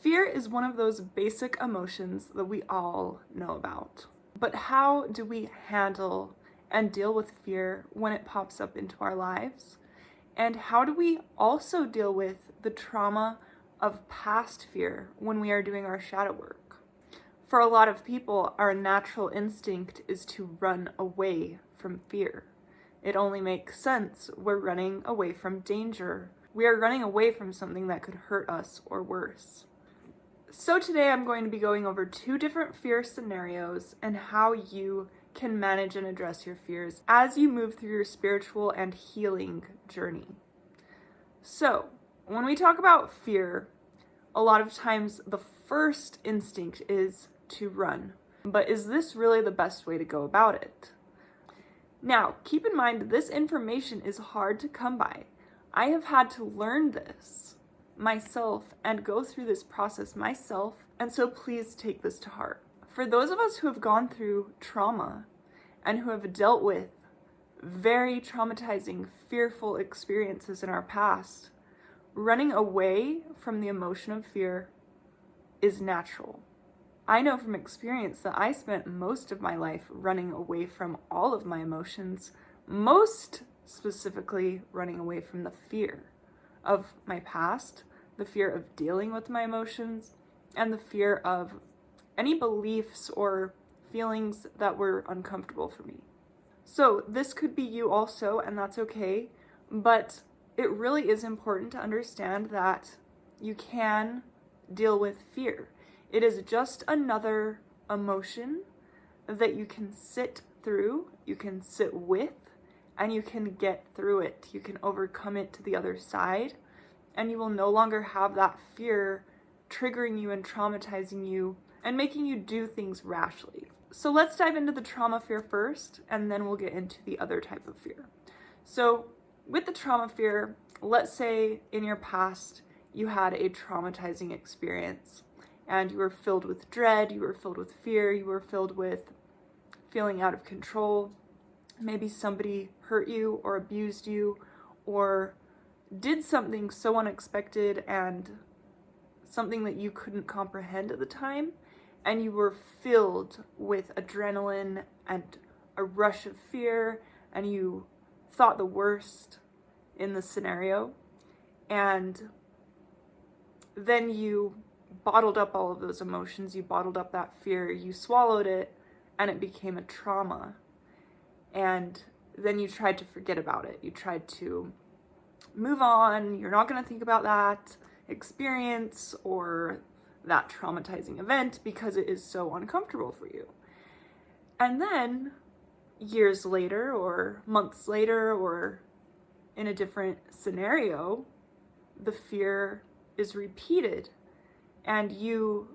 Fear is one of those basic emotions that we all know about. But how do we handle and deal with fear when it pops up into our lives? And how do we also deal with the trauma of past fear when we are doing our shadow work? For a lot of people, our natural instinct is to run away from fear. It only makes sense. We're running away from danger. We are running away from something that could hurt us or worse. So today I'm going to be going over 2 different fear scenarios and how you can manage and address your fears as you move through your spiritual and healing journey. So, when we talk about fear, a lot of times the first instinct is to run. But is this really the best way to go about it? Now, keep in mind this information is hard to come by. I have had to learn this myself and go through this process myself, and so please take this to heart. For those of us who have gone through trauma and who have dealt with very traumatizing, fearful experiences in our past, running away from the emotion of fear is natural. I know from experience that I spent most of my life running away from all of my emotions, most specifically running away from the fear of my past, the fear of dealing with my emotions, and the fear of any beliefs or feelings that were uncomfortable for me. So this could be you also, and that's okay, but it really is important to understand that you can deal with fear. It is just another emotion that you can sit through, you can sit with, and you can get through it. You can overcome it to the other side, and you will no longer have that fear triggering you and traumatizing you and making you do things rashly. So let's dive into the trauma fear first, and then we'll get into the other type of fear. So with the trauma fear, let's say in your past you had a traumatizing experience and you were filled with dread, you were filled with fear, you were filled with feeling out of control. Maybe somebody hurt you or abused you or did something so unexpected and something that you couldn't comprehend at the time, and you were filled with adrenaline and a rush of fear, and you thought the worst in the scenario, and then you bottled up all of those emotions, you bottled up that fear, you swallowed it, and it became a trauma. And then you tried to forget about it. You tried to move on. You're not going to think about that experience or that traumatizing event because it is so uncomfortable for you. And then years later or months later or in a different scenario, the fear is repeated and you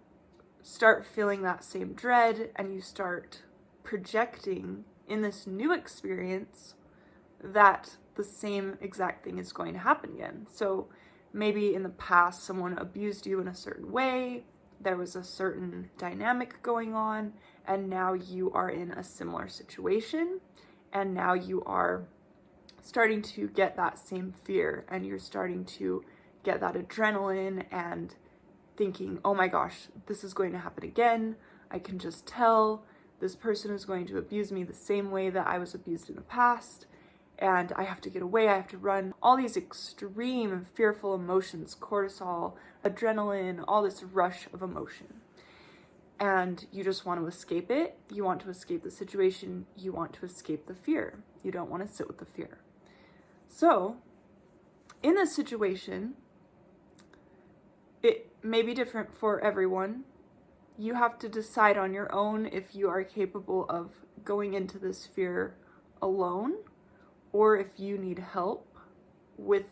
start feeling that same dread and you start projecting in this new experience that the same exact thing is going to happen again. So maybe in the past someone abused you in a certain way, there was a certain dynamic going on, and now you are in a similar situation, and now you are starting to get that same fear, and you're starting to get that adrenaline and thinking, oh my gosh, this is going to happen again. I can just tell this person is going to abuse me the same way that I was abused in the past, and I have to get away, I have to run. All these extreme fearful emotions, cortisol, adrenaline, all this rush of emotion. And you just want to escape it. You want to escape the situation. You want to escape the fear. You don't want to sit with the fear. So, in this situation, it may be different for everyone. You have to decide on your own if you are capable of going into this fear alone, or if you need help with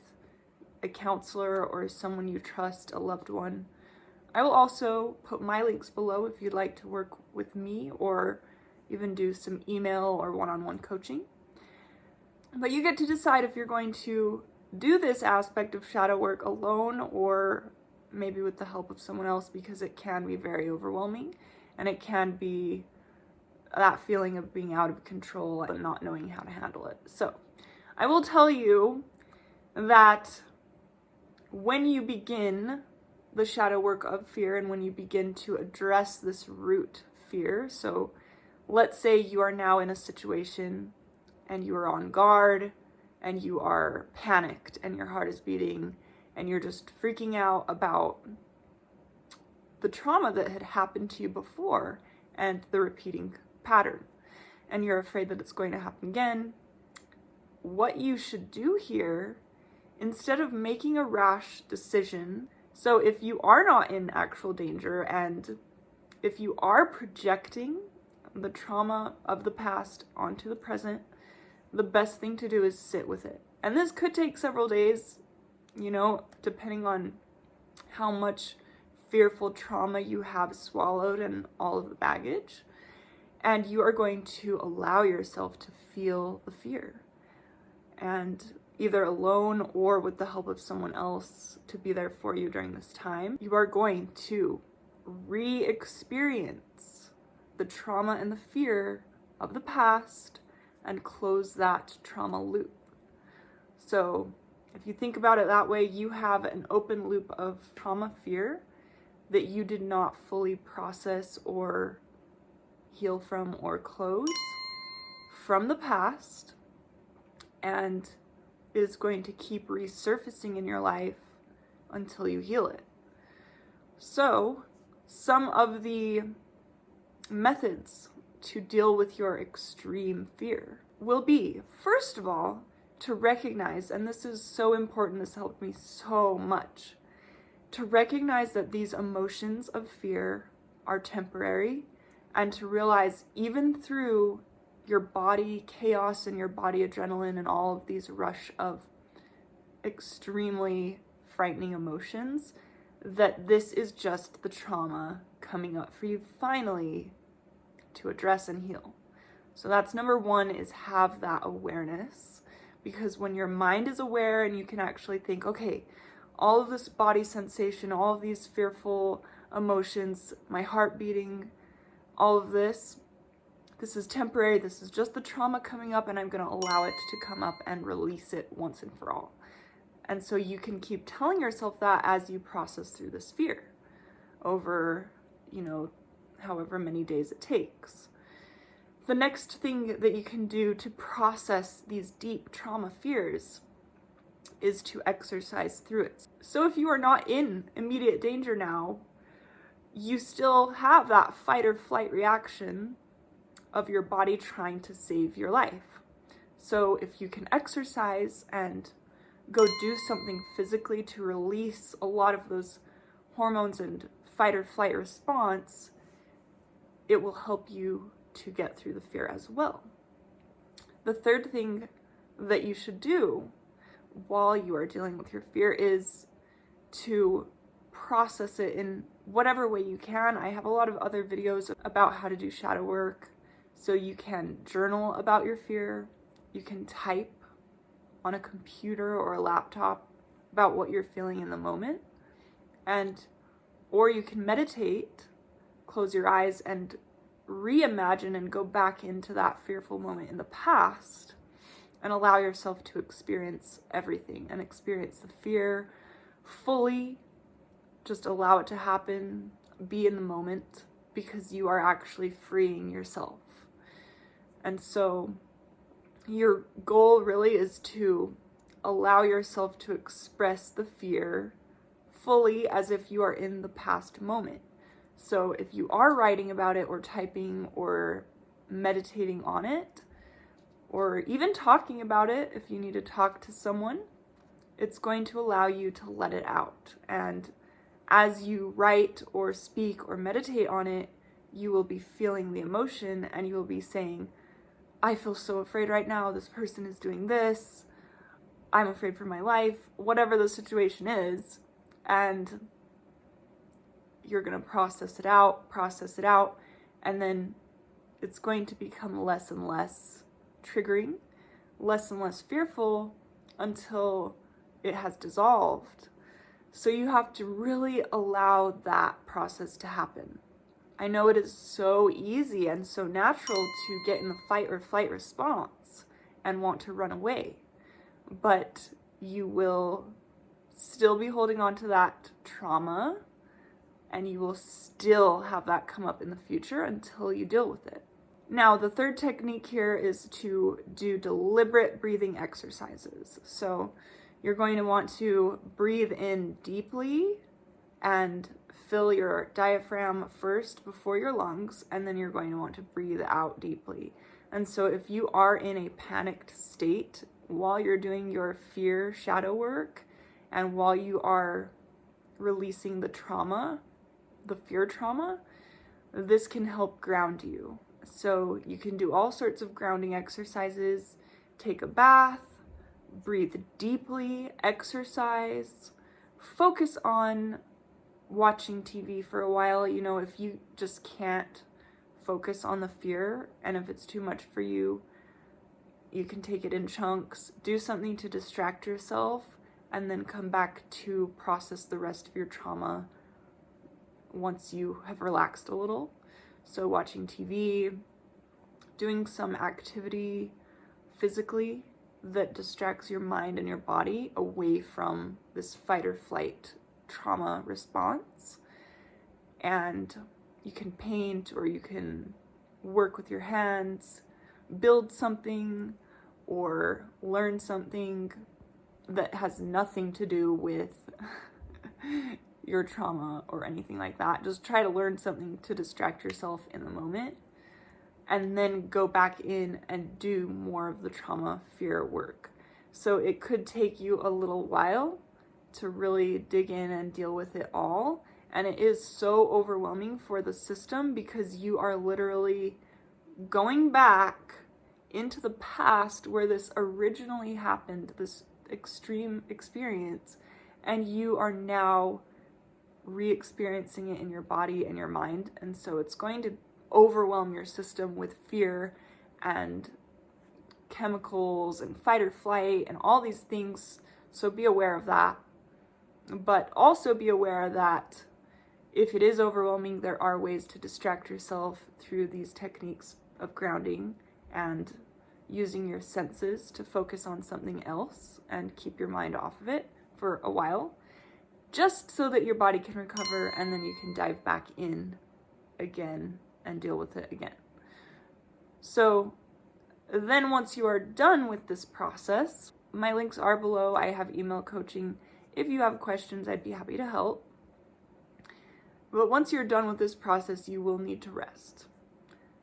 a counselor or someone you trust, a loved one. I will also put my links below if you'd like to work with me or even do some email or one-on-one coaching. But you get to decide if you're going to do this aspect of shadow work alone or maybe with the help of someone else, because it can be very overwhelming and it can be that feeling of being out of control and not knowing how to handle it. So I will tell you that when you begin the shadow work of fear and when you begin to address this root fear. So let's say you are now in a situation and you are on guard and you are panicked and your heart is beating and you're just freaking out about the trauma that had happened to you before and the repeating pattern, and you're afraid that it's going to happen again. What you should do here, instead of making a rash decision, so if you are not in actual danger and if you are projecting the trauma of the past onto the present, the best thing to do is sit with it. And this could take several days, depending on how much fearful trauma you have swallowed and all of the baggage. And you are going to allow yourself to feel the fear. And either alone or with the help of someone else to be there for you during this time, you are going to re-experience the trauma and the fear of the past and close that trauma loop. So if you think about it that way, you have an open loop of trauma fear that you did not fully process or heal from or close from the past, and it is going to keep resurfacing in your life until you heal it. So some of the methods to deal with your extreme fear will be, first of all, to recognize, and this is so important, this helped me so much, to recognize that these emotions of fear are temporary, and to realize even through your body chaos and your body adrenaline and all of these rush of extremely frightening emotions, that this is just the trauma coming up for you finally to address and heal. So that's number one, is have that awareness, because when your mind is aware and you can actually think, okay, all of this body sensation, all of these fearful emotions, my heart beating, all of this is temporary, this is just the trauma coming up, and I'm going to allow it to come up and release it once and for all. And so you can keep telling yourself that as you process through this fear over, however many days it takes. The next thing that you can do to process these deep trauma fears is to exercise through it. So if you are not in immediate danger now, you still have that fight or flight reaction of your body trying to save your life. So if you can exercise and go do something physically to release a lot of those hormones and fight or flight response, it will help you to get through the fear as well. The third thing that you should do while you are dealing with your fear is to process it in whatever way you can. I have a lot of other videos about how to do shadow work. So you can journal about your fear, you can type on a computer or a laptop about what you're feeling in the moment, or you can meditate, close your eyes and reimagine and go back into that fearful moment in the past and allow yourself to experience everything and experience the fear fully. Just allow it to happen, be in the moment, because you are actually freeing yourself. And so your goal really is to allow yourself to express the fear fully as if you are in the past moment. So if you are writing about it or typing or meditating on it, or even talking about it, if you need to talk to someone, it's going to allow you to let it out. And as you write or speak or meditate on it, you will be feeling the emotion and you will be saying, I feel so afraid right now, this person is doing this, I'm afraid for my life, whatever the situation is, and you're going to process it out, and then it's going to become less and less triggering, less and less fearful until it has dissolved. So you have to really allow that process to happen. I know it is so easy and so natural to get in the fight or flight response and want to run away, but you will still be holding on to that trauma and you will still have that come up in the future until you deal with it. Now, the third technique here is to do deliberate breathing exercises. So you're going to want to breathe in deeply and fill your diaphragm first before your lungs, and then you're going to want to breathe out deeply. And so if you are in a panicked state while you're doing your fear shadow work and while you are releasing the trauma, the fear trauma, this can help ground you. So you can do all sorts of grounding exercises, take a bath, breathe deeply, exercise, focus on watching TV for a while. You know, if you just can't focus on the fear, and if it's too much for you, you can take it in chunks, do something to distract yourself, and then come back to process the rest of your trauma once you have relaxed a little. So watching TV, doing some activity physically that distracts your mind and your body away from this fight or flight trauma response. And you can paint, or you can work with your hands, build something, or learn something that has nothing to do with your trauma or anything like that. Just try to learn something to distract yourself in the moment, and then go back in and do more of the trauma fear work. So it could take you a little while to really dig in and deal with it all. And it is so overwhelming for the system because you are literally going back into the past where this originally happened, this extreme experience, and you are now re-experiencing it in your body and your mind. And so it's going to overwhelm your system with fear and chemicals and fight or flight and all these things. So be aware of that. But also be aware that if it is overwhelming, there are ways to distract yourself through these techniques of grounding and using your senses to focus on something else and keep your mind off of it for a while, just so that your body can recover, and then you can dive back in again and deal with it again. So then once you are done with this process, my links are below. I have email coaching. If you have questions, I'd be happy to help. But once you're done with this process, you will need to rest.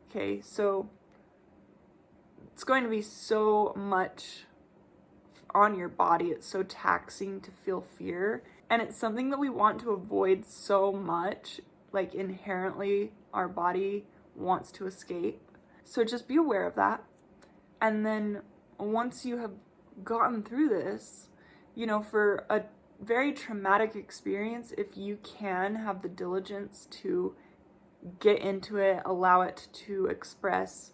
Okay, so it's going to be so much on your body. It's so taxing to feel fear. And it's something that we want to avoid so much. Like, inherently, our body wants to escape. So just be aware of that. And then once you have gotten through this, you know, for a very traumatic experience, if you can have the diligence to get into it, allow it to express,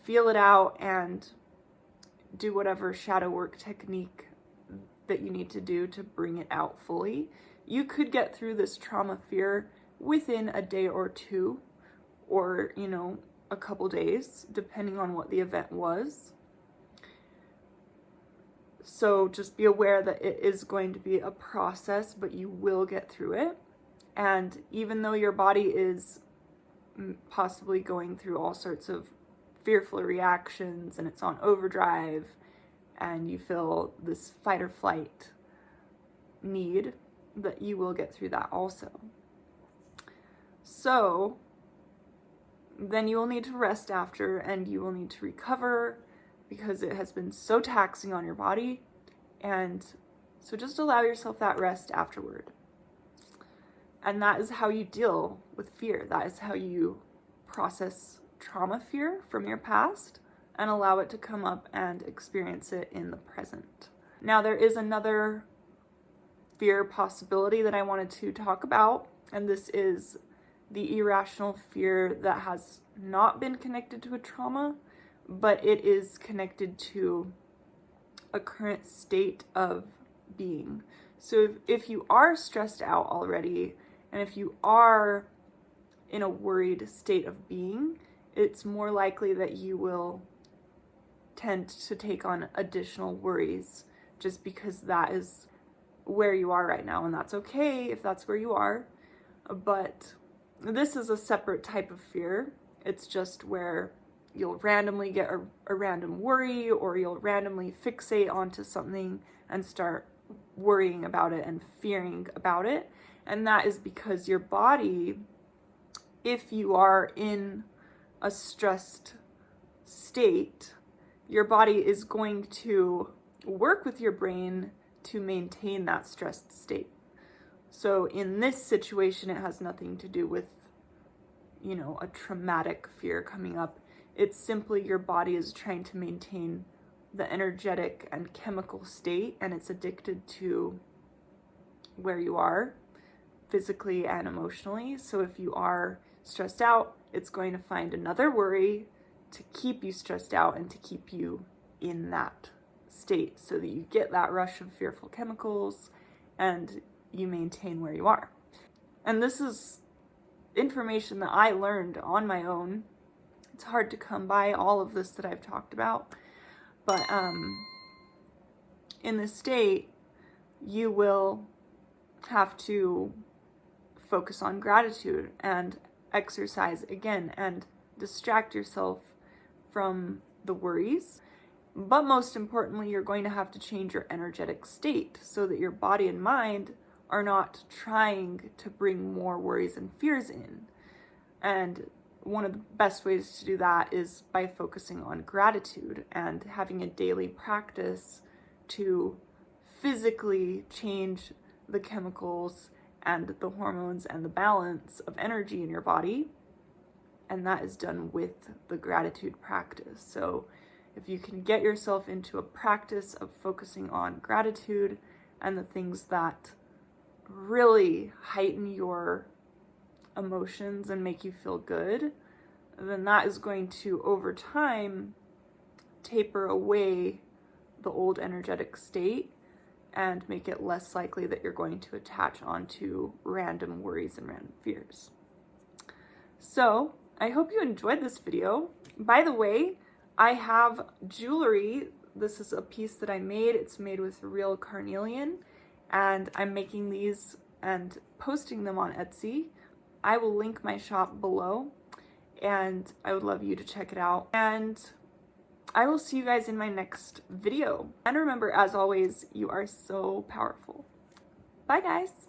feel it out, and do whatever shadow work technique that you need to do to bring it out fully, you could get through this trauma fear within a day or two, or, you know, a couple days, depending on what the event was. So just be aware that it is going to be a process, but you will get through it. And even though your body is possibly going through all sorts of fearful reactions and it's on overdrive and you feel this fight or flight need, that you will get through that also. So then you will need to rest after, and you will need to recover because it has been so taxing on your body. And so just allow yourself that rest afterward. And that is how you deal with fear. That is how you process trauma fear from your past and allow it to come up and experience it in the present. Now, there is another fear possibility that I wanted to talk about, and this is the irrational fear that has not been connected to a trauma, but it is connected to a current state of being. So if you are stressed out already, and if you are in a worried state of being, it's more likely that you will tend to take on additional worries just because that is where you are right now. And that's okay if that's where you are. But this is a separate type of fear. It's just where you'll randomly get a random worry, or you'll randomly fixate onto something and start worrying about it and fearing about it. And that is because your body, if you are in a stressed state, your body is going to work with your brain to maintain that stressed state. So in this situation, it has nothing to do with, a traumatic fear coming up. It's simply your body is trying to maintain the energetic and chemical state, and it's addicted to where you are physically and emotionally. So if you are stressed out, it's going to find another worry to keep you stressed out and to keep you in that state so that you get that rush of fearful chemicals and you maintain where you are. And this is information that I learned on my own. It's hard to come by all of this that I've talked about, but in this state, you will have to focus on gratitude and exercise again and distract yourself from the worries. But most importantly, you're going to have to change your energetic state so that your body and mind are not trying to bring more worries and fears in. And one of the best ways to do that is by focusing on gratitude and having a daily practice to physically change the chemicals and the hormones and the balance of energy in your body. And that is done with the gratitude practice. So if you can get yourself into a practice of focusing on gratitude and the things that really heighten your emotions and make you feel good, then that is going to, over time, taper away the old energetic state and make it less likely that you're going to attach onto random worries and random fears. So, I hope you enjoyed this video. By the way, I have jewelry. This is a piece that I made. It's made with real carnelian, and I'm making these and posting them on Etsy. I will link my shop below, and I would love you to check it out. And I will see you guys in my next video. And remember, as always, you are so powerful. Bye, guys.